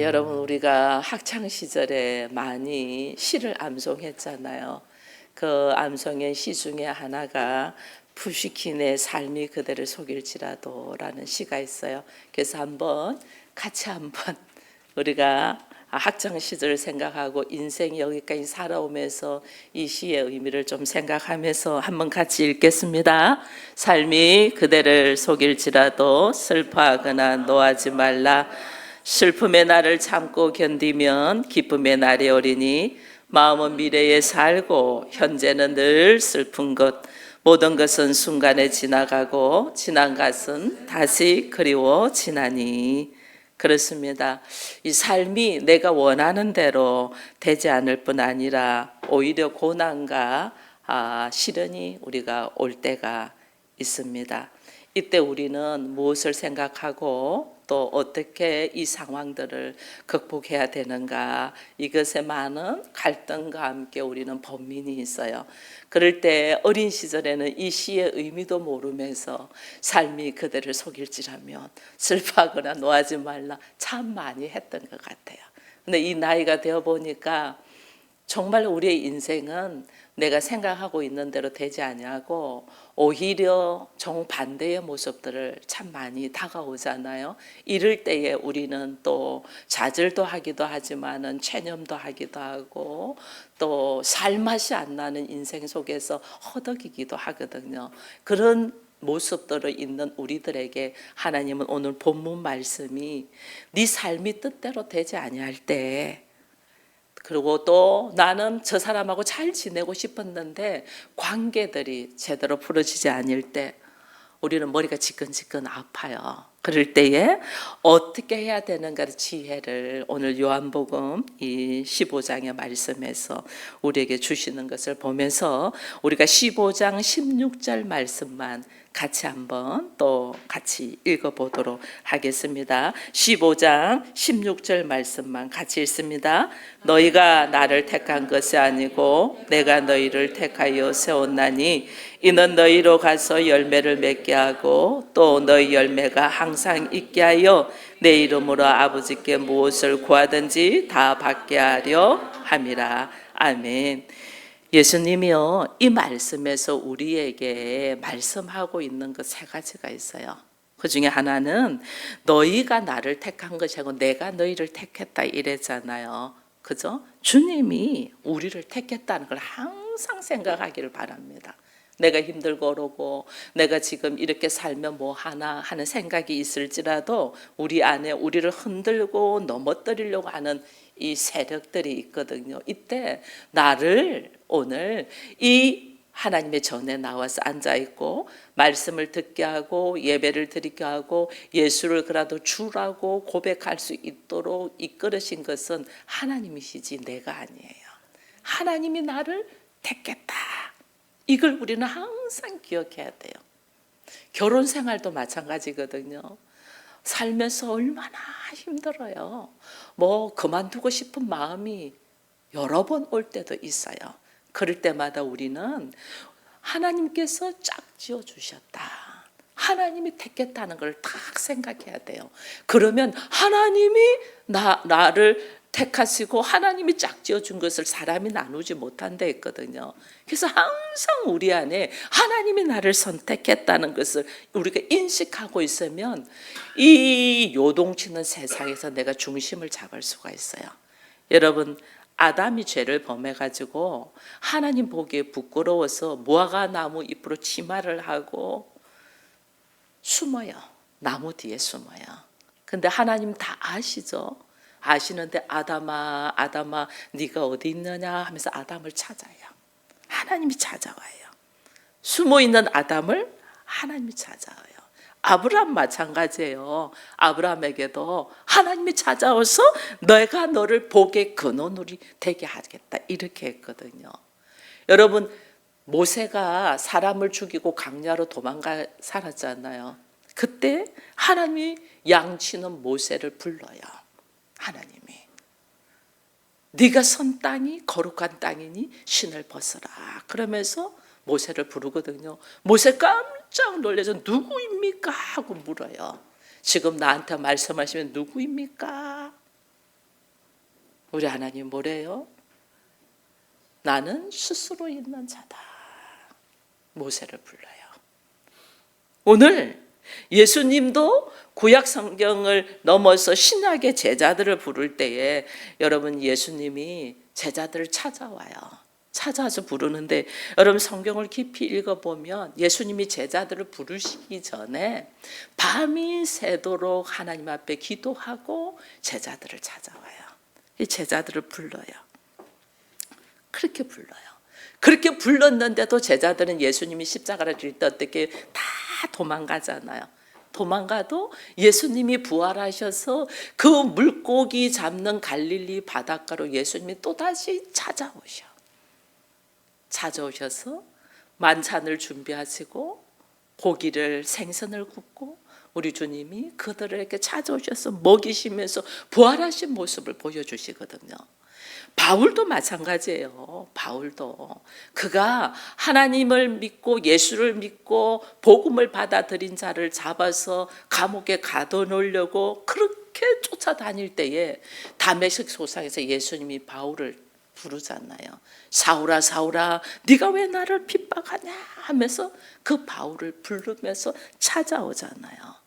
여러분, 우리가 학창 시절에 많이 시를 암송했잖아요. 그 암송의 시 중에 하나가 푸시킨의 삶이 그대를 속일지라도라는 시가 있어요. 그래서 같이 한번 우리가 학창 시절을 생각하고 인생이 여기까지 살아오면서 이 시의 의미를 좀 생각하면서 한번 같이 읽겠습니다. 삶이 그대를 속일지라도 슬퍼하거나 노하지 말라. 슬픔의 날을 참고 견디면 기쁨의 날이 오리니 마음은 미래에 살고 현재는 늘 슬픈 것. 모든 것은 순간에 지나가고 지난 것은 다시 그리워지나니. 그렇습니다. 이 삶이 내가 원하는 대로 되지 않을 뿐 아니라 오히려 고난과 시련이 우리가 올 때가 있습니다. 이때 우리는 무엇을 생각하고 또 어떻게 이 상황들을 극복해야 되는가, 이것에 많은 갈등과 함께 우리는 번민이 있어요. 그럴 때 어린 시절에는 이 시의 의미도 모르면서 삶이 그대를 속일지라면 슬퍼하거나 노하지 말라 참 많이 했던 것 같아요. 근데 이 나이가 되어 보니까 정말 우리의 인생은 내가 생각하고 있는 대로 되지 아니하고 오히려 정반대의 모습들을 참 많이 다가오잖아요. 이럴 때에 우리는 또 좌절도 하기도 하지만은 체념도 하기도 하고 또 살맛이 안 나는 인생 속에서 허덕이기도 하거든요. 그런 모습들을 있는 우리들에게 하나님은 오늘 본문 말씀이 네 삶이 뜻대로 되지 아니할 때, 그리고 또 나는 저 사람하고 잘 지내고 싶었는데 관계들이 제대로 풀어지지 않을 때 우리는 머리가 지끈지끈 아파요. 그럴 때에 어떻게 해야 되는가 지혜를 오늘 요한복음 이 15장의 말씀에서 우리에게 주시는 것을 보면서 우리가 15장 16절 말씀만 같이 한번 또 같이 읽어보도록 하겠습니다. 15장 16절 말씀만 같이 읽습니다. 너희가 나를 택한 것이 아니고 내가 너희를 택하여 세웠나니 이는 너희로 가서 열매를 맺게 하고 또 너희 열매가 항상 있게 하여 내 이름으로 아버지께 무엇을 구하든지 다 받게 하려 함이라. 아멘. 예수님이요, 이 말씀에서 우리에게 말씀하고 있는 것 세 가지가 있어요. 그 중에 하나는 너희가 나를 택한 것이 아니고 내가 너희를 택했다 이랬잖아요. 그죠? 주님이 우리를 택했다는 걸 항상 생각하기를 바랍니다. 내가 힘들고 어려고 내가 지금 이렇게 살면 뭐 하나 하는 생각이 있을지라도 우리 안에 우리를 흔들고 넘어뜨리려고 하는 이 세력들이 있거든요. 이때 나를 오늘 이 하나님의 전에 나와서 앉아있고 말씀을 듣게 하고 예배를 드리게 하고 예수를 그라도 주라고 고백할 수 있도록 이끌으신 것은 하나님이시지 내가 아니에요. 하나님이 나를 택했다. 이걸 우리는 항상 기억해야 돼요. 결혼 생활도 마찬가지거든요. 살면서 얼마나 힘들어요. 뭐 그만두고 싶은 마음이 여러 번 올 때도 있어요. 그럴 때마다 우리는 하나님께서 짝지어 주셨다, 하나님이 택했다는 걸 딱 생각해야 돼요. 그러면 하나님이 나를 택하시고 하나님이 짝지어 준 것을 사람이 나누지 못한다 했거든요. 그래서 항상 우리 안에 하나님이 나를 선택했다는 것을 우리가 인식하고 있으면 이 요동치는 세상에서 내가 중심을 잡을 수가 있어요. 여러분, 아담이 죄를 범해가지고 하나님 보기에 부끄러워서 무화과 나무 잎으로 치마를 하고 숨어요. 나무 뒤에 숨어요. 근데 하나님 다 아시죠? 아시는데 아담아 아담아 네가 어디 있느냐 하면서 아담을 찾아요. 하나님이 찾아와요. 숨어있는 아담을 하나님이 찾아와요. 아브라함 마찬가지예요. 아브라함에게도 하나님이 찾아와서 내가 너를 복의 근원으로 되게 하겠다 이렇게 했거든요. 여러분, 모세가 사람을 죽이고 강야로 도망가 살았잖아요. 그때 하나님이 양치는 모세를 불러요. 하나님이 네가 선 땅이 거룩한 땅이니 신을 벗어라 그러면서 모세를 부르거든요. 모세 깜짝 놀라서 누구입니까 하고 물어요. 지금 나한테 말씀하시면 누구입니까? 우리 하나님 뭐래요? 나는 스스로 있는 자다. 모세를 불러요. 오늘 예수님도 구약 성경을 넘어서 신약의 제자들을 부를 때에 여러분 예수님이 제자들을 찾아와요. 찾아와서 부르는데 여러분 성경을 깊이 읽어보면 예수님이 제자들을 부르시기 전에 밤이 새도록 하나님 앞에 기도하고 제자들을 찾아와요. 이 제자들을 불러요. 그렇게 불러요. 그렇게 불렀는데도 제자들은 예수님이 십자가를 질 때 어떻게 다 도망가잖아요. 도망가도 예수님이 부활하셔서 그 물고기 잡는 갈릴리 바닷가로 예수님이 또다시 찾아오셔서 만찬을 준비하시고 고기를 생선을 굽고 우리 주님이 그들에게 찾아오셔서 먹이시면서 부활하신 모습을 보여주시거든요. 바울도 마찬가지예요. 바울도 그가 하나님을 믿고 예수를 믿고 복음을 받아들인 자를 잡아서 감옥에 가둬놓으려고 그렇게 쫓아다닐 때에 다메섹 소상에서 예수님이 바울을 부르잖아요. 사울아 사울아 네가 왜 나를 핍박하냐 하면서 그 바울을 부르면서 찾아오잖아요.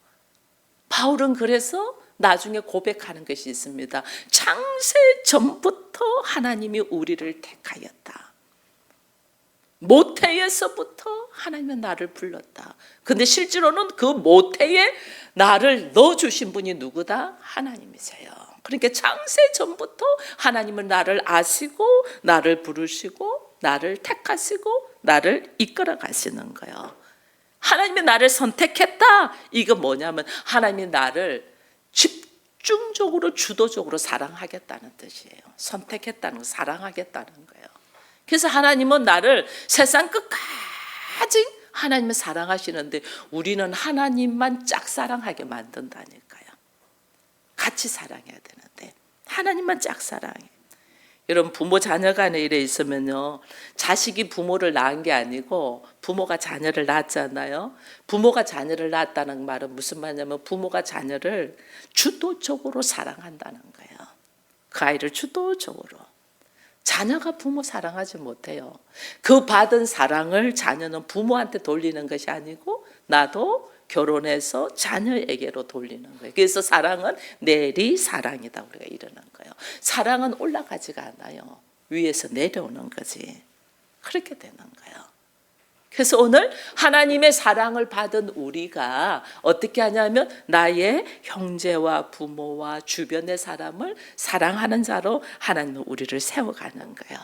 바울은 그래서 나중에 고백하는 것이 있습니다. 창세 전부터 하나님이 우리를 택하였다. 모태에서부터 하나님은 나를 불렀다. 근데 실제로는 그 모태에 나를 넣어주신 분이 누구다? 하나님이세요. 그러니까 창세 전부터 하나님은 나를 아시고 나를 부르시고 나를 택하시고 나를 이끌어 가시는 거예요. 하나님이 나를 선택했다. 이거 뭐냐면 하나님이 나를 집중적으로 주도적으로 사랑하겠다는 뜻이에요. 선택했다는 거, 사랑하겠다는 거예요. 그래서 하나님은 나를 세상 끝까지 하나님을 사랑하시는데 우리는 하나님만 짝사랑하게 만든다니까요. 같이 사랑해야 되는데 하나님만 짝사랑해. 여러분 부모 자녀 간에 일에 있으면요, 자식이 부모를 낳은 게 아니고 부모가 자녀를 낳았잖아요. 부모가 자녀를 낳았다는 말은 무슨 말이냐면 부모가 자녀를 주도적으로 사랑한다는 거예요. 그 아이를 주도적으로. 자녀가 부모 사랑하지 못해요. 그 받은 사랑을 자녀는 부모한테 돌리는 것이 아니고 나도 결혼해서 자녀에게로 돌리는 거예요. 그래서 사랑은 내리 사랑이다 우리가 이러는 거예요. 사랑은 올라가지가 않아요. 위에서 내려오는 거지. 그렇게 되는 거예요. 그래서 오늘 하나님의 사랑을 받은 우리가 어떻게 하냐면 나의 형제와 부모와 주변의 사람을 사랑하는 자로 하나님은 우리를 세워가는 거예요.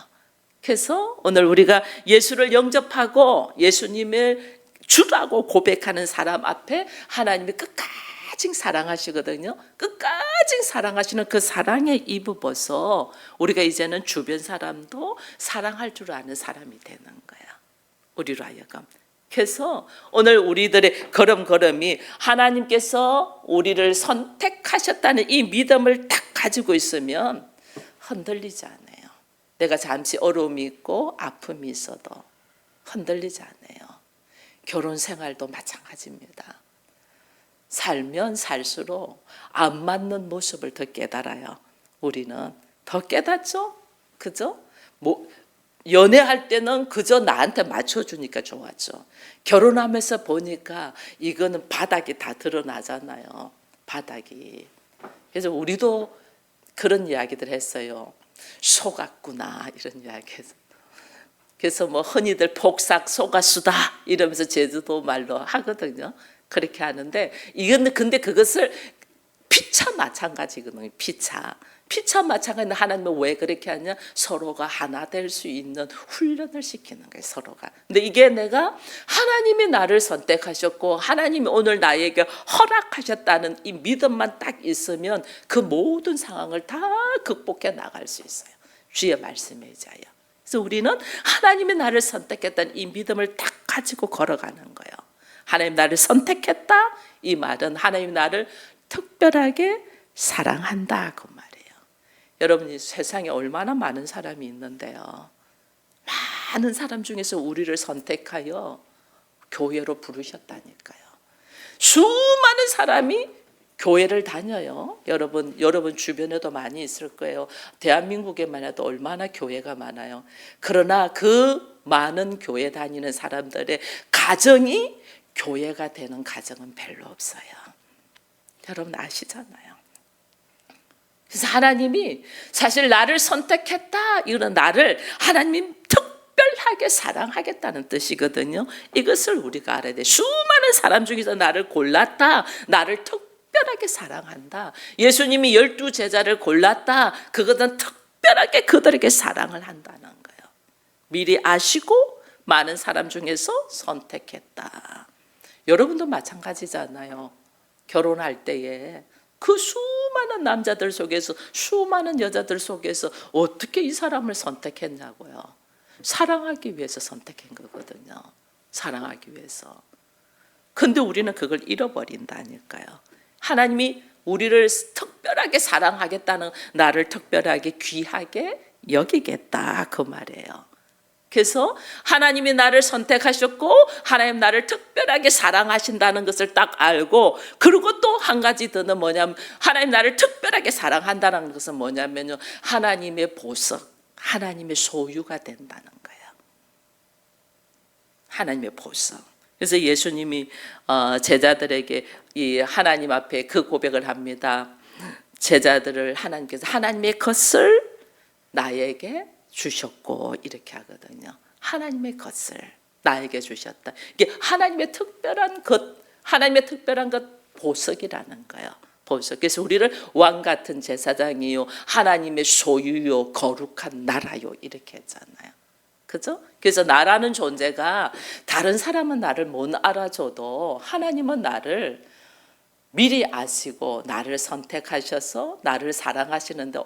그래서 오늘 우리가 예수를 영접하고 예수님을 주라고 고백하는 사람 앞에 하나님이 끝까지 사랑하시거든요. 끝까지 사랑하시는 그 사랑에 입어서 우리가 이제는 주변 사람도 사랑할 줄 아는 사람이 되는 거야. 우리로 하여금. 그래서 오늘 우리들의 걸음걸음이 하나님께서 우리를 선택하셨다는 이 믿음을 딱 가지고 있으면 흔들리지 않아요. 내가 잠시 어려움이 있고 아픔이 있어도 흔들리지 않아요. 결혼 생활도 마찬가지입니다. 살면 살수록 안 맞는 모습을 더 깨달아요. 우리는 더 깨닫죠? 그죠? 연애할 때는 그저 나한테 맞춰주니까 좋았죠. 결혼하면서 보니까 이거는 바닥이 다 드러나잖아요. 바닥이. 그래서 우리도 그런 이야기들 했어요. 속았구나 이런 이야기해서. 그래서 뭐 흔히들 폭삭 속았수다 이러면서 제주도 말로 하거든요. 그렇게 하는데 이건 근데 그것을 피차 마찬가지거든요. 피차 마찬가지인데 하나님은 왜 그렇게 하냐? 서로가 하나 될 수 있는 훈련을 시키는 거예요. 서로가. 근데 이게 내가 하나님이 나를 선택하셨고 하나님이 오늘 나에게 허락하셨다는 이 믿음만 딱 있으면 그 모든 상황을 다 극복해 나갈 수 있어요. 주의 말씀에 의하여. 그래서 우리는 하나님이 나를 선택했다는 이 믿음을 딱 가지고 걸어가는 거예요. 하나님 나를 선택했다. 이 말은 하나님 나를 특별하게 사랑한다 그 말이에요. 여러분이 세상에 얼마나 많은 사람이 있는데요. 많은 사람 중에서 우리를 선택하여 교회로 부르셨다니까요. 수많은 사람이 교회를 다녀요. 여러분 주변에도 많이 있을 거예요. 대한민국에만 해도 얼마나 교회가 많아요. 그러나 그 많은 교회 다니는 사람들의 가정이 교회가 되는 가정은 별로 없어요. 여러분 아시잖아요. 그래서 하나님이 사실 나를 선택했다, 이런 나를 하나님 특별하게 사랑하겠다는 뜻이거든요. 이것을 우리가 알아야 돼. 수많은 사람 중에서 나를 골랐다, 나를 특별하게 사랑한다. 예수님이 12 제자를 골랐다, 그것은 특별하게 그들에게 사랑을 한다는 거예요. 미리 아시고 많은 사람 중에서 선택했다. 여러분도 마찬가지잖아요. 결혼할 때에 그 수많은 남자들 속에서, 수많은 여자들 속에서 어떻게 이 사람을 선택했냐고요. 사랑하기 위해서 선택한 거거든요. 사랑하기 위해서. 근데 우리는 그걸 잃어버린다니까요. 하나님이 우리를 특별하게 사랑하겠다는, 나를 특별하게 귀하게 여기겠다, 그 말이에요. 그래서 하나님이 나를 선택하셨고 하나님 나를 특별하게 사랑하신다는 것을 딱 알고, 그리고 또 한 가지 더는 뭐냐면, 하나님 나를 특별하게 사랑한다는 것은 뭐냐면요, 하나님의 보석, 하나님의 소유가 된다는 거예요. 하나님의 보석. 그래서 예수님이 제자들에게 이 하나님 앞에 그 고백을 합니다. 제자들을 하나님께서 하나님의 것을 나에게 주셨고, 이렇게 하거든요. 하나님의 것을 나에게 주셨다. 이게 하나님의 특별한 것, 하나님의 특별한 것, 보석이라는 거예요. 보석. 그래서 우리를 왕 같은 제사장이요, 하나님의 소유요, 거룩한 나라요, 이렇게 했잖아요. 그죠? 그래서 나라는 존재가, 다른 사람은 나를 못 알아줘도 하나님은 나를 미리 아시고 나를 선택하셔서 나를 사랑하시는데,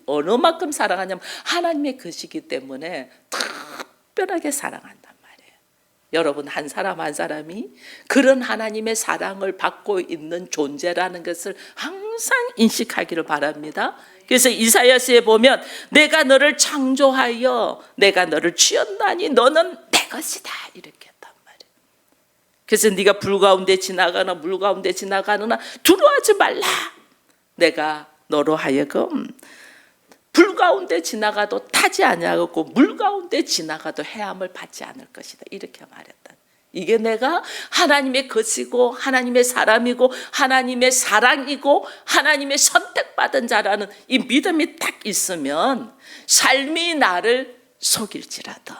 어느 만큼 사랑하냐면 하나님의 것이기 때문에 특별하게 사랑한단 말이에요. 여러분, 한 사람 한 사람이 그런 하나님의 사랑을 받고 있는 존재라는 것을 항상 인식하기를 바랍니다. 그래서 이사야서에 보면 내가 너를 창조하여 내가 너를 지었나니 너는 내 것이다, 이렇게 했단 말이에요. 그래서 네가 불 가운데 지나가나 물 가운데 지나가느나 두려워하지 말라. 내가 너로 하여금 불 가운데 지나가도 타지 아니하고 물 가운데 지나가도 해함을 받지 않을 것이다, 이렇게 말했다. 이게 내가 하나님의 것이고 하나님의 사람이고 하나님의 사랑이고 하나님의 선택받은 자라는 이 믿음이 딱 있으면 삶이 나를 속일지라도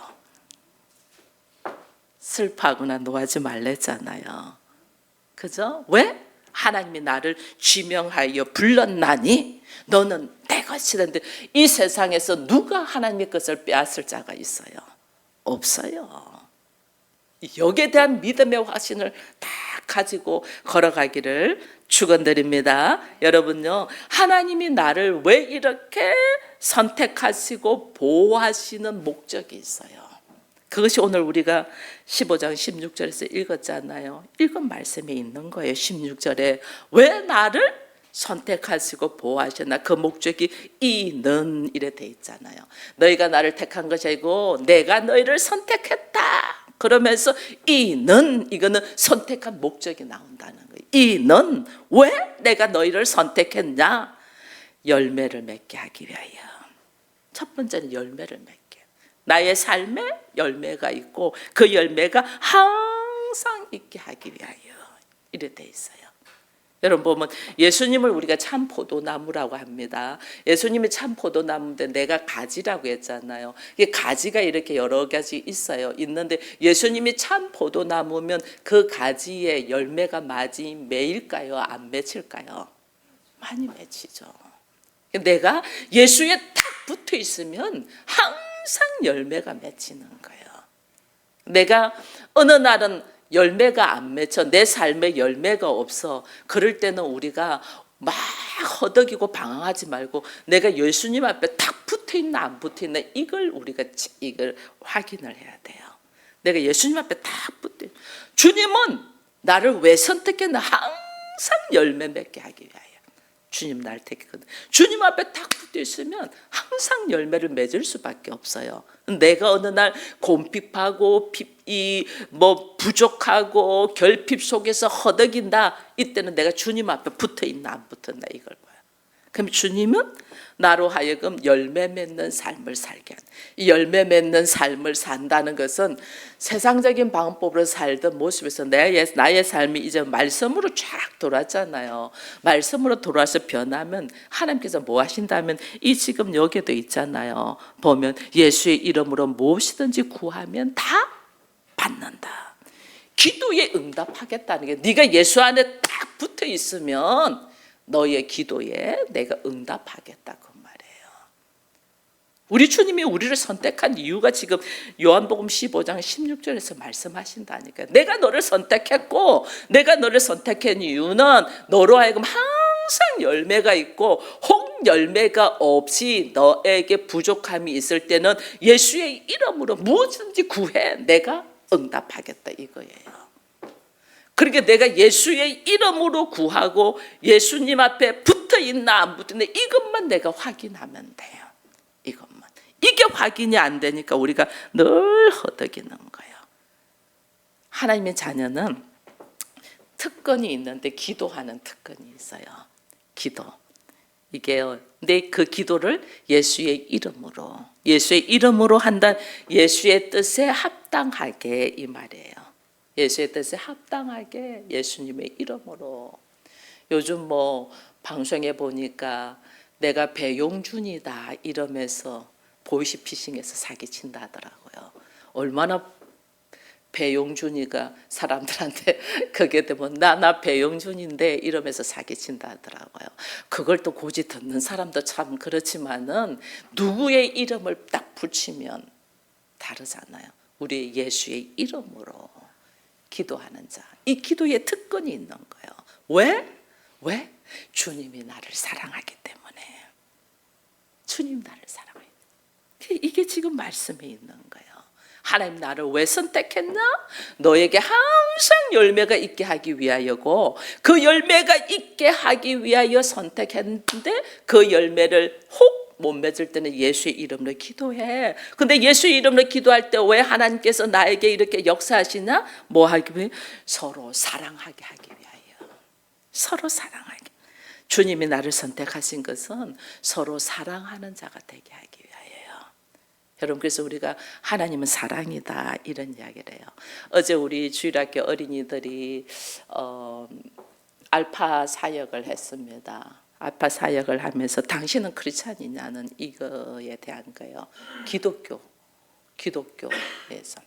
슬퍼하거나 노하지 말랬잖아요. 그죠? 왜? 하나님이 나를 지명하여 불렀나니 너는 내 것이란데, 이 세상에서 누가 하나님의 것을 빼앗을 자가 있어요? 없어요. 여기에 대한 믿음의 확신을 다 가지고 걸어가기를 축원드립니다. 여러분요, 하나님이 나를 왜 이렇게 선택하시고 보호하시는 목적이 있어요. 그것이 오늘 우리가 15장 16절에서 읽었잖아요. 읽은 말씀에 있는 거예요. 16절에 왜 나를 선택하시고 보호하셨나, 그 목적이 이는 이래 돼 있잖아요. 너희가 나를 택한 것이 아니고 내가 너희를 선택했다. 그러면서 이는, 이거는 선택한 목적이 나온다는 거예요. 이는 왜 내가 너희를 선택했냐? 열매를 맺게 하기 위하여. 첫 번째는 열매를 맺게. 나의 삶에 열매가 있고 그 열매가 항상 있게 하기 위하여, 이래 돼 있어요. 여러분 보면 예수님을 우리가 참 포도나무라고 합니다. 예수님이 참 포도나무인데 내가 가지라고 했잖아요. 이게 가지가 이렇게 여러 가지 있어요. 있는데 예수님이 참 포도나무면 그 가지에 열매가 많이 맺을까요? 안 맺힐까요? 많이 맺히죠. 내가 예수에 딱 붙어 있으면 항상 열매가 맺히는 거예요. 내가 어느 날은 열매가 안 맺혀, 내 삶에 열매가 없어, 그럴 때는 우리가 막 허덕이고 방황하지 말고 내가 예수님 앞에 딱 붙어 있나 안 붙어 있나, 이걸 우리가 이걸 확인을 해야 돼요. 내가 예수님 앞에 딱 붙어, 주님은 나를 왜 선택했나, 항상 열매 맺게 하기 위하여 주님 날 택했거든. 주님 앞에 딱 붙어 있으면 항상 열매를 맺을 수밖에 없어요. 내가 어느 날 곰핍하고 이 뭐 부족하고 결핍 속에서 허덕인다. 이때는 내가 주님 앞에 붙어 있나 안 붙었나 이걸 봐요. 그럼 주님은 나로 하여금 열매 맺는 삶을 살게 하는, 이 열매 맺는 삶을 산다는 것은 세상적인 방법으로 살던 모습에서 나의 삶이 이제 말씀으로 쫙 돌았잖아요. 말씀으로 돌아서 변하면 하나님께서 뭐 하신다면 이 지금 여기에도 있잖아요. 보면 예수의 이름으로 무엇이든지 구하면 다 받는다. 기도에 응답하겠다는 게, 네가 예수 안에 딱 붙어 있으면 너의 기도에 내가 응답하겠다 그 말이에요. 우리 주님이 우리를 선택한 이유가 지금 요한복음 15장 16절에서 말씀하신다니까요. 내가 너를 선택했고, 내가 너를 선택한 이유는 너로 하여금 항상 열매가 있고, 혹 열매가 없이 너에게 부족함이 있을 때는 예수의 이름으로 무엇든지 구해, 내가 응답하겠다 이거예요. 그러니까 내가 예수의 이름으로 구하고 예수님 앞에 붙어 있나 안 붙어 있나 이것만 내가 확인하면 돼요. 이것만. 이게 확인이 안 되니까 우리가 늘 허덕이는 거예요. 하나님의 자녀는 특권이 있는데 기도하는 특권이 있어요. 기도. 이게요. 근데 그 기도를 예수의 이름으로 한다. 예수의 뜻에 합당하게 이 말이에요. 예수의 뜻에 합당하게 예수님의 이름으로. 요즘 뭐 방송에 보니까 내가 배용준이다 이러면서 보이스피싱에서 사기친다 하더라고요. 얼마나 배용준이가 사람들한테 그게 되면 나 배용준인데 이러면서 사기친다 하더라고요. 그걸 또 고지 듣는 사람도 참 그렇지만은 누구의 이름을 딱 붙이면 다르잖아요. 우리 예수의 이름으로 기도하는 자. 이 기도에 특권이 있는 거예요. 왜? 주님이 나를 사랑하기 때문에. 주님 나를 사랑해요. 이게 지금 말씀에 있는 거예요. 하나님 나를 왜 선택했나? 너에게 항상 열매가 있게 하기 위하여고, 그 열매가 있게 하기 위하여 선택했는데 그 열매를 혹 못 맺을 때는 예수의 이름으로 기도해. 근데 예수의 이름으로 기도할 때 왜 하나님께서 나에게 이렇게 역사하시나? 뭐 하기 위해? 서로 사랑하게 하기 위하여. 서로 사랑하게. 주님이 나를 선택하신 것은 서로 사랑하는 자가 되게 하기 위하여요. 여러분, 그래서 우리가 하나님은 사랑이다 이런 이야기를 해요. 어제 우리 주일학교 어린이들이 알파 사역을 했습니다. 알파 사역을 하면서 당신은 크리스찬이냐는 이거에 대한 거예요. 기독교에서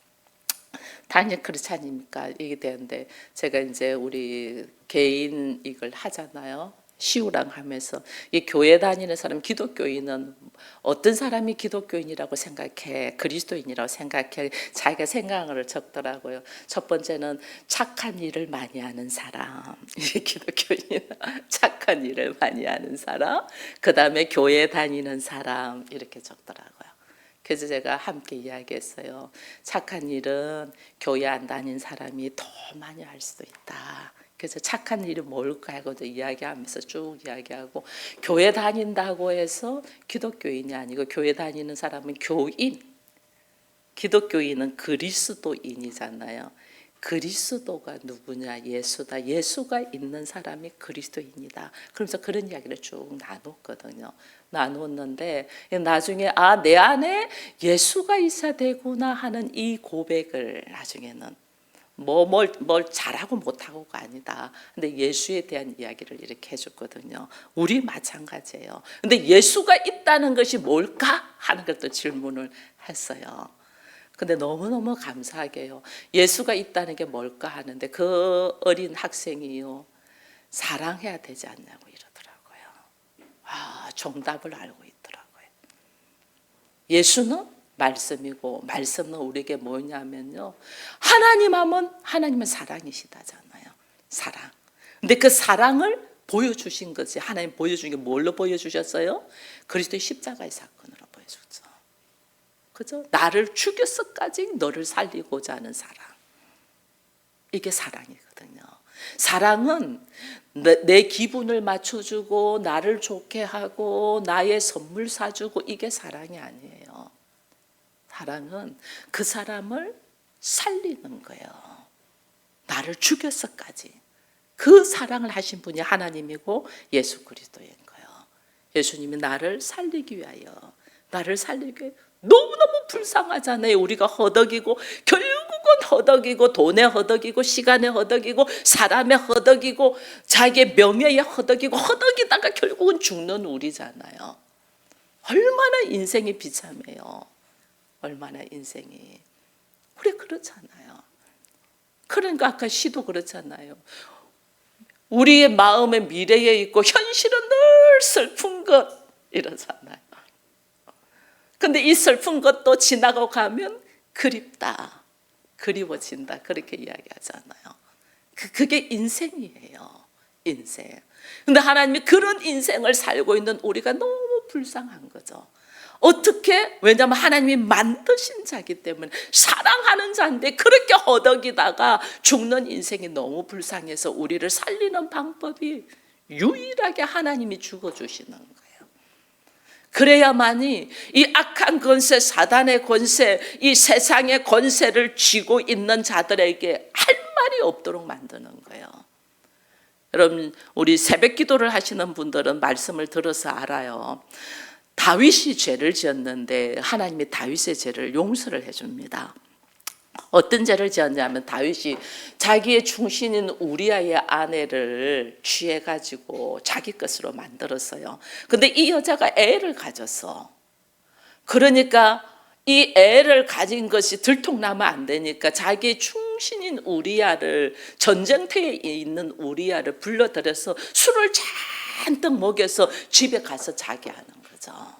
당연히 크리스찬입니까? 이게 되는데 제가 이제 우리 개인 이걸 하잖아요. 시우랑 하면서 이 교회 다니는 사람, 기독교인은 어떤 사람이 기독교인이라고 생각해, 그리스도인이라고 생각해, 자기가 생각을 적더라고요. 첫 번째는 착한 일을 많이 하는 사람, 이게 기독교인이나 착한 일을 많이 하는 사람, 그 다음에 교회 다니는 사람 이렇게 적더라고요. 그래서 제가 함께 이야기했어요. 착한 일은 교회 안 다닌 사람이 더 많이 할 수도 있다. 그래서 착한 일이 뭘까 하고 이야기하면서 쭉 이야기하고, 교회 다닌다고 해서 기독교인이 아니고 교회 다니는 사람은 교인, 기독교인은 그리스도인이잖아요. 그리스도가 누구냐? 예수다. 예수가 있는 사람이 그리스도인이다. 그러면서 그런 이야기를 쭉 나눴거든요. 나눴는데 나중에 내 안에 예수가 있어야 되구나 하는 이 고백을 나중에는 뭘 잘하고 못하고가 아니다. 근데 예수에 대한 이야기를 이렇게 해줬거든요. 우리 마찬가지예요. 근데 예수가 있다는 것이 뭘까? 하는 것도 질문을 했어요. 근데 너무너무 감사하게요. 예수가 있다는 게 뭘까 하는데 그 어린 학생이요. 사랑해야 되지 않냐고 이러더라고요. 정답을 알고 있더라고요. 예수는 말씀이고, 말씀은 우리에게 뭐냐면요, 하나님 하면 하나님은 사랑이시다잖아요. 사랑. 근데 그 사랑을 보여주신 거지. 하나님 보여준 게 뭘로 보여주셨어요? 그리스도의 십자가의 사건으로 보여줬죠. 그죠? 나를 죽였어까지 너를 살리고자 하는 사랑. 이게 사랑이거든요. 사랑은 내 기분을 맞춰주고 나를 좋게 하고 나의 선물 사주고 이게 사랑이 아니에요. 사랑은 그 사람을 살리는 거예요. 나를 죽였어까지. 그 사랑을 하신 분이 하나님이고 예수 그리스도인 거예요. 예수님이 나를 살리기 위하여, 나를 살리기 위해 너무너무 불쌍하잖아요. 우리가 허덕이고, 결국은 허덕이고, 돈에 허덕이고, 시간에 허덕이고, 사람에 허덕이고, 자기의 명예에 허덕이고, 허덕이다가 결국은 죽는 우리잖아요. 얼마나 인생이 비참해요. 얼마나 인생이. 우리 그렇잖아요. 그러니까 아까 시도 그렇잖아요. 우리의 마음의 미래에 있고 현실은 늘 슬픈 것 이러잖아요. 근데 이 슬픈 것도 지나고 가면 그립다, 그리워진다 그렇게 이야기하잖아요. 그게 인생이에요. 인생. 근데 하나님이 그런 인생을 살고 있는 우리가 너무 불쌍한 거죠. 어떻게? 왜냐하면 하나님이 만드신 자기 때문에, 사랑하는 자인데 그렇게 허덕이다가 죽는 인생이 너무 불쌍해서 우리를 살리는 방법이 유일하게 하나님이 죽어주시는 거예요. 그래야만이 이 악한 권세, 사단의 권세, 이 세상의 권세를 쥐고 있는 자들에게 할 말이 없도록 만드는 거예요. 여러분, 우리 새벽 기도를 하시는 분들은 말씀을 들어서 알아요. 다윗이 죄를 지었는데 하나님이 다윗의 죄를 용서를 해줍니다. 어떤 죄를 지었냐면, 다윗이 자기의 충신인 우리아의 아내를 취해가지고 자기 것으로 만들었어요. 근데 이 여자가 애를 가졌어. 그러니까 이 애를 가진 것이 들통나면 안 되니까 자기의 충신인 우리아를, 전쟁터에 있는 우리아를 불러들여서 술을 잔뜩 먹여서 집에 가서 자게 하는 거죠.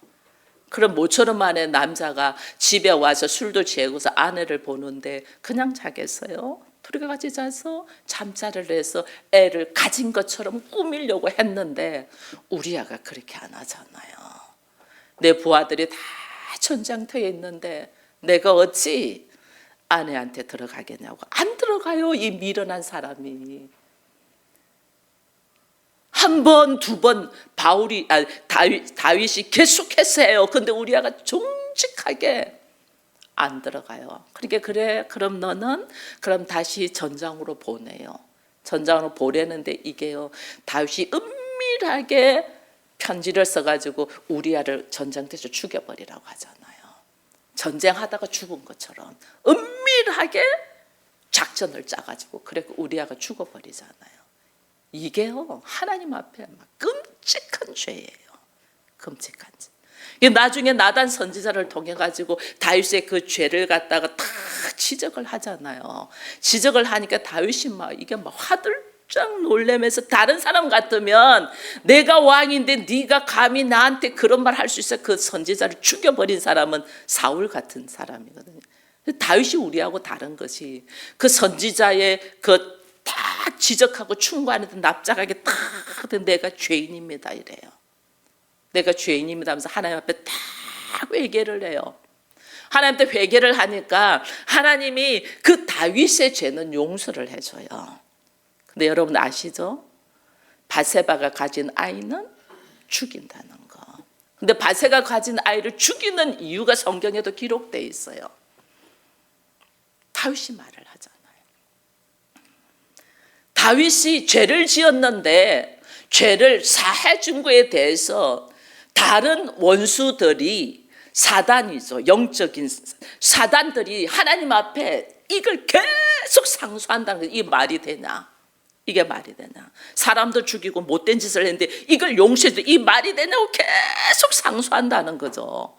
그럼 모처럼 만에 남자가 집에 와서 술도 취하고서 아내를 보는데 그냥 자겠어요? 둘이가 같이 자서 잠자를 해서 애를 가진 것처럼 꾸미려고 했는데 우리아가 그렇게 안 하잖아요. 내 부하들이 다 전장터에 있는데 내가 어찌 아내한테 들어가겠냐고. 안 들어가요, 이 미련한 사람이. 한 번, 두 번 다윗이 계속해서 해요. 근데 우리아가 정직하게 안 들어가요. 그러니까 그래, 그럼 너는 그럼 다시 전장으로 보내요. 전장으로 보내는데 이게요, 다윗이 은밀하게 편지를 써가지고 우리아를 전장터에서 죽여버리라고 하잖아요. 전쟁하다가 죽은 것처럼 은밀하게 작전을 짜가지고 그래 우리아가 죽어버리잖아요. 이게요, 하나님 앞에 막 끔찍한 죄예요. 끔찍한 죄. 나중에 나단 선지자를 통해 가지고 다윗의 그 죄를 갖다가 다 지적을 하잖아요. 지적을 하니까 다윗이 이게 화들짝 놀래면서, 다른 사람 같으면 내가 왕인데 네가 감히 나한테 그런 말 할 수 있어? 그 선지자를 죽여버린 사람은 사울 같은 사람이거든요. 다윗이 우리하고 다른 것이, 그 선지자의 그 다 지적하고 충고하는데 납작하게 딱 내가 죄인입니다 이래요. 내가 죄인입니다 하면서 하나님 앞에 딱 회개를 해요. 하나님한테 회개를 하니까 하나님이 그 다윗의 죄는 용서를 해줘요. 근데 여러분 아시죠? 밧세바가 가진 아이는 죽인다는 거. 근데 밧세바가 가진 아이를 죽이는 이유가 성경에도 기록되어 있어요. 다윗이 말을 하잖아요. 다윗이 죄를 지었는데 죄를 사해 준 거에 대해서 다른 원수들이, 사단이죠, 영적인 사단들이 하나님 앞에 이걸 계속 상소한다는 거예요. 이게 말이 되냐? 이게 말이 되냐? 사람도 죽이고 못된 짓을 했는데 이걸 용서해줘, 이 말이 되냐고 계속 상소한다는 거죠.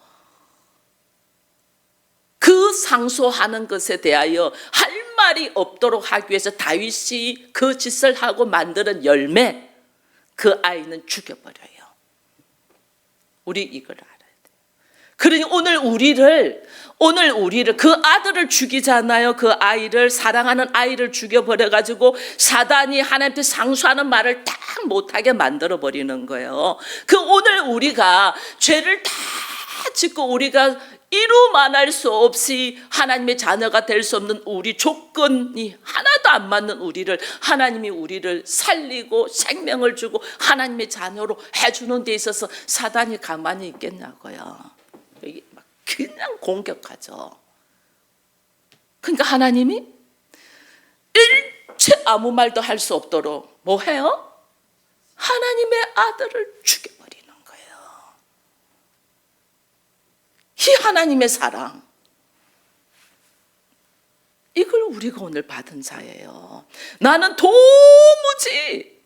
그 상소하는 것에 대하여 할 말이 없도록 하기 위해서 다윗이 그 짓을 하고 만드는 열매, 그 아이는 죽여버려요. 우리 이걸 알아야 돼요. 그러니 오늘 우리를 그 아들을 죽이잖아요. 그 아이를, 사랑하는 아이를 죽여버려가지고 사단이 하나님한테 상소하는 말을 딱 못하게 만들어버리는 거예요. 오늘 우리가 죄를 다 짓고 우리가 이루만할 수 없이 하나님의 자녀가 될 수 없는 우리 조건이 하나도 안 맞는 우리를, 하나님이 우리를 살리고 생명을 주고 하나님의 자녀로 해주는 데 있어서 사단이 가만히 있겠냐고요. 막 그냥 공격하죠. 그러니까 하나님이 일체 아무 말도 할 수 없도록 뭐 해요? 하나님의 아들을 죽여버리는 거예요. 이 하나님의 사랑, 이걸 우리가 오늘 받은 자예요. 나는 도무지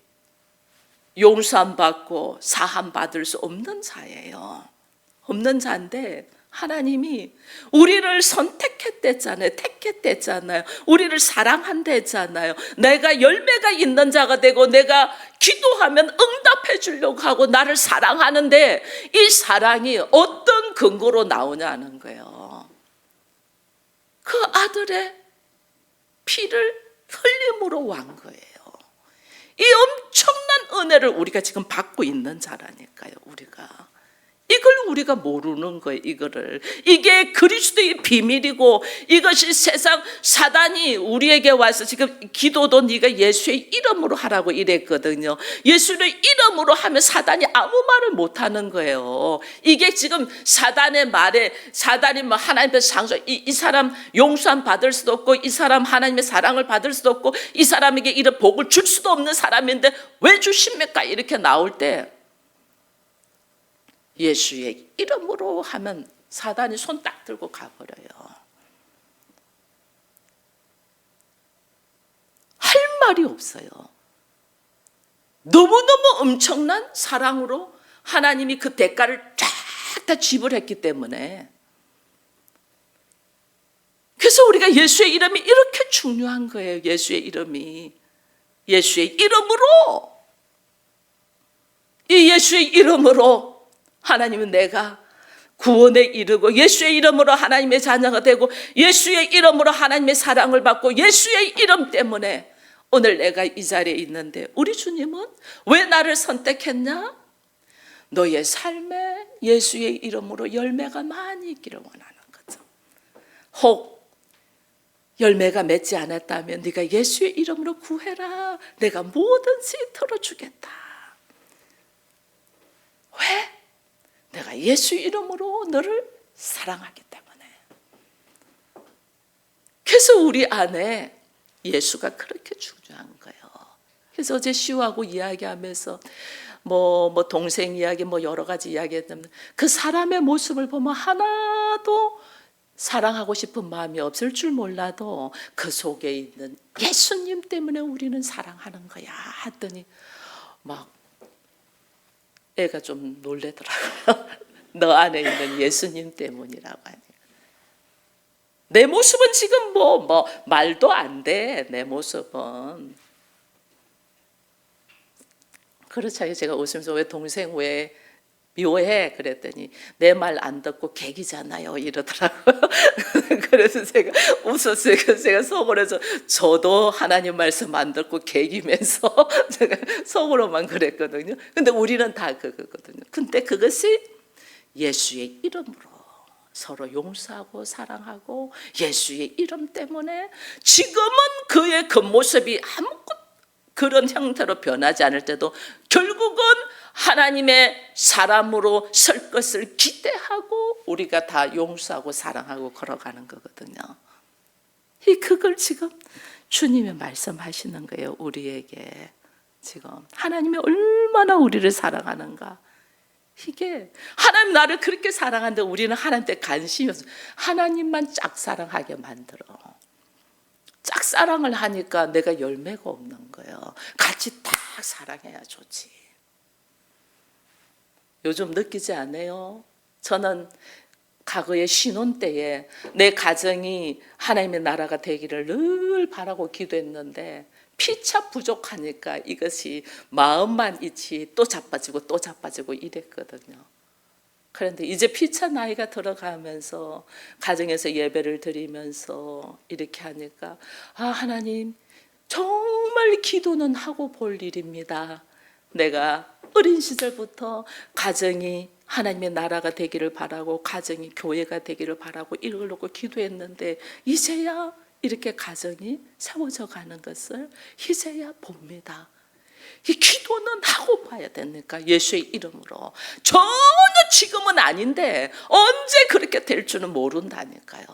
용서함 받고 사함 받을 수 없는 자예요. 없는 자인데 하나님이 우리를 선택했댔잖아요. 택했댔잖아요. 우리를 사랑한댔잖아요. 내가 열매가 있는 자가 되고 내가 기도하면 응답해 주려고 하고 나를 사랑하는데 이 사랑이 어떤 근거로 나오냐는 거예요. 그 아들의 피를 흘림으로 왕 거예요. 이 엄청난 은혜를 우리가 지금 받고 있는 자라니까요. 이걸 우리가 모르는 거예요. 이게 그리스도의 비밀이고, 이것이 세상 사단이 우리에게 와서 지금 기도도 네가 예수의 이름으로 하라고 이랬거든요. 예수의 이름으로 하면 사단이 아무 말을 못하는 거예요. 이게 지금 사단의 말에, 사단이 뭐 하나님의 상소, 이 사람 용서함 받을 수도 없고, 이 사람 하나님의 사랑을 받을 수도 없고, 이 사람에게 이런 복을 줄 수도 없는 사람인데 왜 주십니까? 이렇게 나올 때 예수의 이름으로 하면 사단이 손 딱 들고 가버려요. 할 말이 없어요. 너무너무 엄청난 사랑으로 하나님이 그 대가를 쫙 다 지불했기 때문에, 그래서 우리가 예수의 이름이 이렇게 중요한 거예요. 예수의 이름이, 예수의 이름으로, 이 예수의 이름으로 하나님은 내가 구원에 이르고, 예수의 이름으로 하나님의 자녀가 되고, 예수의 이름으로 하나님의 사랑을 받고, 예수의 이름 때문에 오늘 내가 이 자리에 있는데, 우리 주님은 왜 나를 선택했냐? 너의 삶에 예수의 이름으로 열매가 많이 있기를 원하는 거죠. 혹 열매가 맺지 않았다면 네가 예수의 이름으로 구해라. 내가 뭐든지 들어주겠다. 왜? 내가 예수 이름으로 너를 사랑하기 때문에. 그래서 우리 안에 예수가 그렇게 중요한 거예요. 그래서 어제 시우하고 이야기하면서 뭐 동생 이야기, 뭐 여러 가지 이야기했는데, 그 사람의 모습을 보면 하나도 사랑하고 싶은 마음이 없을 줄 몰라도 그 속에 있는 예수님 때문에 우리는 사랑하는 거야 했더니 막 애가 좀 놀래더라고요. 너 안에 있는 예수님 때문이라고 하니까. 내 모습은 지금 뭐 말도 안 돼. 내 모습은. 그렇잖아요. 제가 웃으면서 왜 동생 왜 미워해? 그랬더니 내 말 안 듣고 개기잖아요. 이러더라고요. 그래서 제가 웃었어요. 그래서 제가 속으로서 저도 하나님 말씀 안 듣고 개기면서 제가 속으로만 그랬거든요. 근데 우리는 다 그거거든요. 근데 그것이 예수의 이름으로 서로 용서하고 사랑하고, 예수의 이름 때문에 지금은 그의 겉모습이 아무것도 그런 형태로 변하지 않을 때도 결국은 하나님의 사람으로 설 것을 기대하고 우리가 다 용서하고 사랑하고 걸어가는 거거든요. 그걸 지금 주님이 말씀하시는 거예요. 우리에게 지금 하나님이 얼마나 우리를 사랑하는가. 이게 하나님 나를 그렇게 사랑하는데 우리는 하나님께 관심이 없어. 하나님만 짝사랑하게 만들어. 짝사랑을 하니까 내가 열매가 없는 거예요. 같이 딱 사랑해야 좋지. 요즘 느끼지 않아요? 저는 과거의 신혼 때에 내 가정이 하나님의 나라가 되기를 늘 바라고 기도했는데, 피차 부족하니까 이것이 마음만 있지 또 자빠지고 또 자빠지고 이랬거든요. 그런데 이제 피차 나이가 들어가면서 가정에서 예배를 드리면서 이렇게 하니까, 아, 하나님 정말 기도는 하고 볼 일입니다. 내가 어린 시절부터 가정이 하나님의 나라가 되기를 바라고, 가정이 교회가 되기를 바라고 이걸 놓고 기도했는데, 이제야 이렇게 가정이 세워져 가는 것을 이제야 봅니다. 이 기도는 하고 봐야 되니까, 예수의 이름으로. 전혀 지금은 아닌데 언제 그렇게 될 줄은 모른다니까요.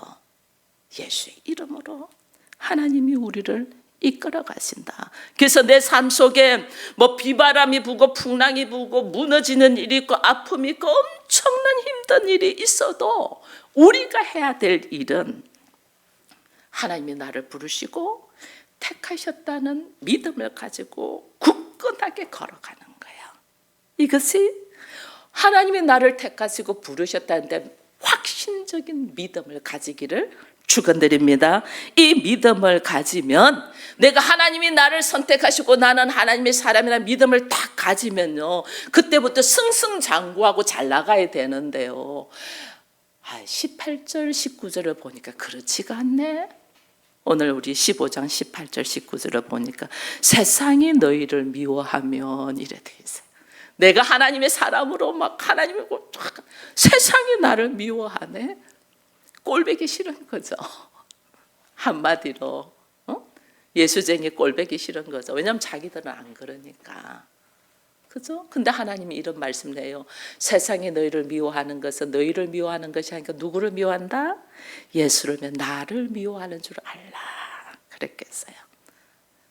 예수의 이름으로 하나님이 우리를 이끌어 가신다. 그래서 내 삶 속에 뭐 비바람이 불고 풍랑이 불고 무너지는 일이 있고 아픔이 있고 엄청난 힘든 일이 있어도 우리가 해야 될 일은 하나님이 나를 부르시고 택하셨다는 믿음을 가지고 굳건하게 걸어가는 거예요. 이것이 하나님이 나를 택하시고 부르셨다는데 확신적인 믿음을 가지기를 축원드립니다. 이 믿음을 가지면 내가 하나님이 나를 선택하시고 나는 하나님의 사람이라는 믿음을 딱 가지면요, 그때부터 승승장구하고 잘 나가야 되는데요. 18절 19절을 보니까 그렇지가 않네. 오늘 우리 15장 18절 19절을 보니까 세상이 너희를 미워하면 이래 돼 있어요. 내가 하나님의 사람으로 막 하나님을 세상이 나를 미워하네. 꼴보기 싫은 거죠. 한마디로 예수쟁이 꼴보기 싫은 거죠. 왜냐하면 자기들은 안 그러니까. 그죠? 근데 하나님이 이런 말씀을 해요. 세상이 너희를 미워하는 것은 너희를 미워하는 것이 아니라 누구를 미워한다? 예수를 미워 나를 미워하는 줄 알라. 그랬겠어요.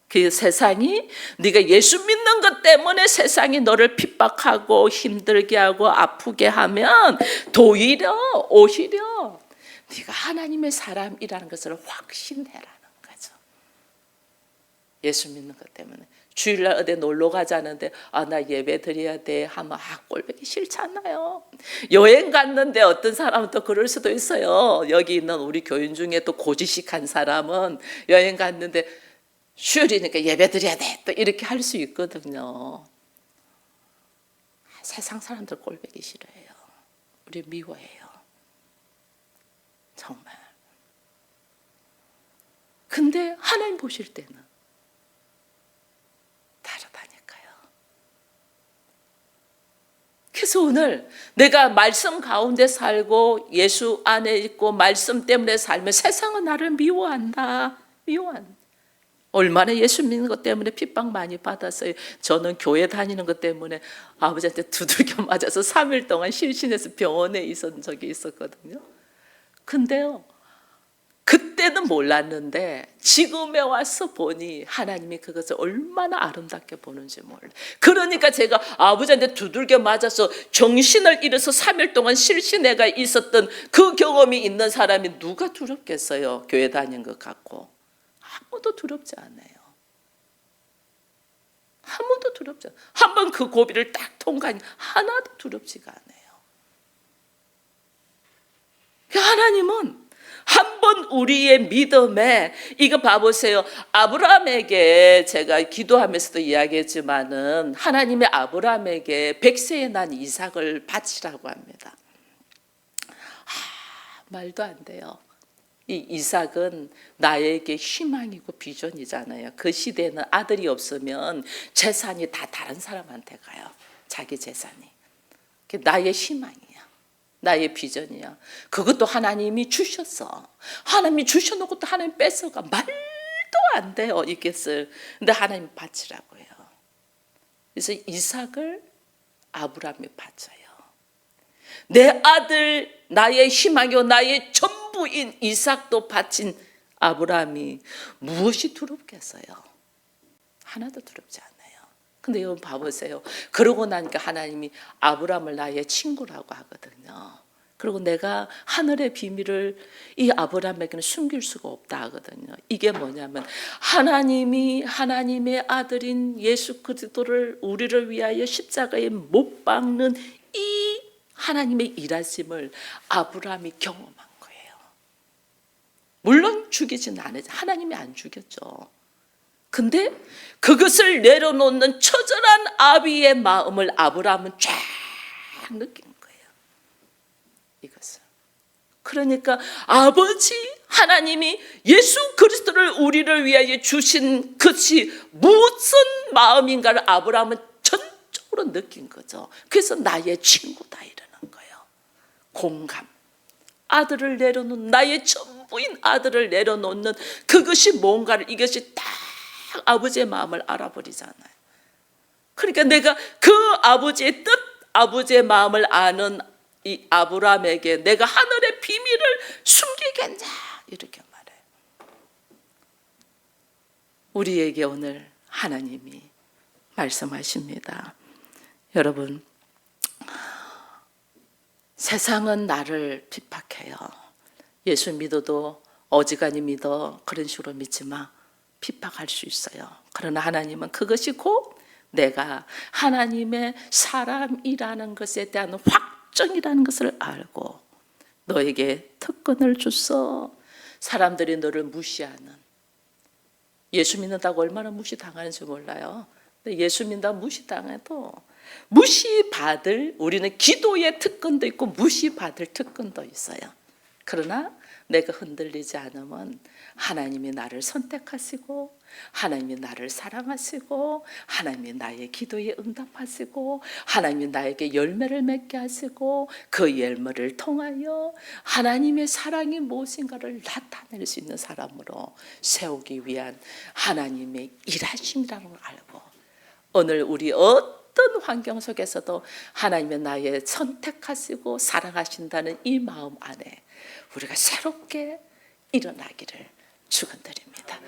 그 세상이 네가 예수 믿는 것 때문에 세상이 너를 핍박하고 힘들게 하고 아프게 하면 오히려 네가 하나님의 사람이라는 것을 확신해라는 거죠. 예수 믿는 것 때문에 주일날 어디 놀러 가자는데 나 예배 드려야 돼 하면 꼴보기 싫잖아요. 여행 갔는데 어떤 사람은 또 그럴 수도 있어요. 여기 있는 우리 교인 중에 또 고지식한 사람은 여행 갔는데 주일이니까 예배 드려야 돼 또 이렇게 할 수 있거든요. 세상 사람들 꼴보기 싫어해요. 우리 미워해요. 정말. 근데 하나님 보실 때는 다르다니까요. 그래서 오늘 내가 말씀 가운데 살고 예수 안에 있고 말씀 때문에 살면 세상은 나를 미워한다. 얼마나 예수 믿는 것 때문에 핍박 많이 받았어요. 저는 교회 다니는 것 때문에 아버지한테 두들겨 맞아서 3일 동안 실신해서 병원에 있었던 적이 있었거든요. 근데요, 그때는 몰랐는데 지금에 와서 보니 하나님이 그것을 얼마나 아름답게 보는지 몰라요. 그러니까 제가 아버지한테 두들겨 맞아서 정신을 잃어서 3일 동안 실신해가 있었던 그 경험이 있는 사람이 누가 두렵겠어요. 교회 다닌 것 같고. 아무도 두렵지 않아요. 아무도 두렵지 않아요. 한번 그 고비를 딱 통과하니 하나도 두렵지가 않아요. 하나님은 한번 우리의 믿음에 이거 봐보세요. 아브라함에게 제가 기도하면서도 이야기했지만은 하나님의 아브라함에게 100세에 난 이삭을 바치라고 합니다. 말도 안 돼요. 이 이삭은 나에게 희망이고 비전이잖아요. 그 시대에는 아들이 없으면 재산이 다 다른 사람한테 가요. 자기 재산이. 나의 희망이야. 나의 비전이야. 그것도 하나님이 주셨어. 하나님이 주셔놓고 또 하나님 뺏어가. 말도 안 돼요. 이것을. 근데 하나님 바치라고 해요. 그래서 이삭을 아브라함이 바쳐요. 내 아들, 나의 희망이요 나의 전부인 이삭도 바친 아브라함이 무엇이 두렵겠어요? 하나도 두렵지 않아요. 근데 여러분 봐보세요. 그러고 나니까 하나님이 아브라함을 나의 친구라고 하거든요. 그리고 내가 하늘의 비밀을 이 아브라함에게는 숨길 수가 없다 하거든요. 이게 뭐냐면 하나님이 하나님의 아들인 예수 그리스도를 우리를 위하여 십자가에 못 박는 이 하나님의 일하심을 아브라함이 경험한 거예요. 물론 죽이진 않았죠. 하나님이 안 죽였죠. 근데 그것을 내려놓는 처절한 아비의 마음을 아브라함은 쫙 느낀 거예요. 이것을. 그러니까 아버지 하나님이 예수 그리스도를 우리를 위하여 주신 것이 무슨 마음인가를 아브라함은 전적으로 느낀 거죠. 그래서 나의 친구다 이러는 거예요. 공감. 아들을 내려놓는 나의 전부인 아들을 내려놓는 그것이 뭔가를 이것이 딱 아버지의 마음을 알아버리잖아요. 그러니까 내가 그 아버지의 뜻, 아버지의 마음을 아는 이 아브라함에게 내가 하늘의 비밀을 숨기겠냐 이렇게 말해요. 우리에게 오늘 하나님이 말씀하십니다. 여러분, 세상은 나를 핍박해요. 예수 믿어도 어지간히 믿어 그런 식으로 믿지 마. 핍박할 수 있어요. 그러나 하나님은 그것이 곧 내가 하나님의 사람이라는 것에 대한 확정이라는 것을 알고 너에게 특권을 줬어. 사람들이 너를 무시하는, 예수 믿는다고 얼마나 무시당하는지 몰라요. 근데 예수 믿는다고 무시당해도 무시받을, 우리는 기도의 특권도 있고 무시받을 특권도 있어요. 그러나 내가 흔들리지 않으면 하나님이 나를 선택하시고 하나님이 나를 사랑하시고 하나님이 나의 기도에 응답하시고 하나님이 나에게 열매를 맺게 하시고 그 열매를 통하여 하나님의 사랑이 무엇인가를 나타낼 수 있는 사람으로 세우기 위한 하나님의 일하심이라는 걸 알고 오늘 우리 어떤 환경 속에서도 하나님의 나의 선택하시고 사랑하신다는 이 마음 안에 우리가 새롭게 일어나기를 축원드립니다.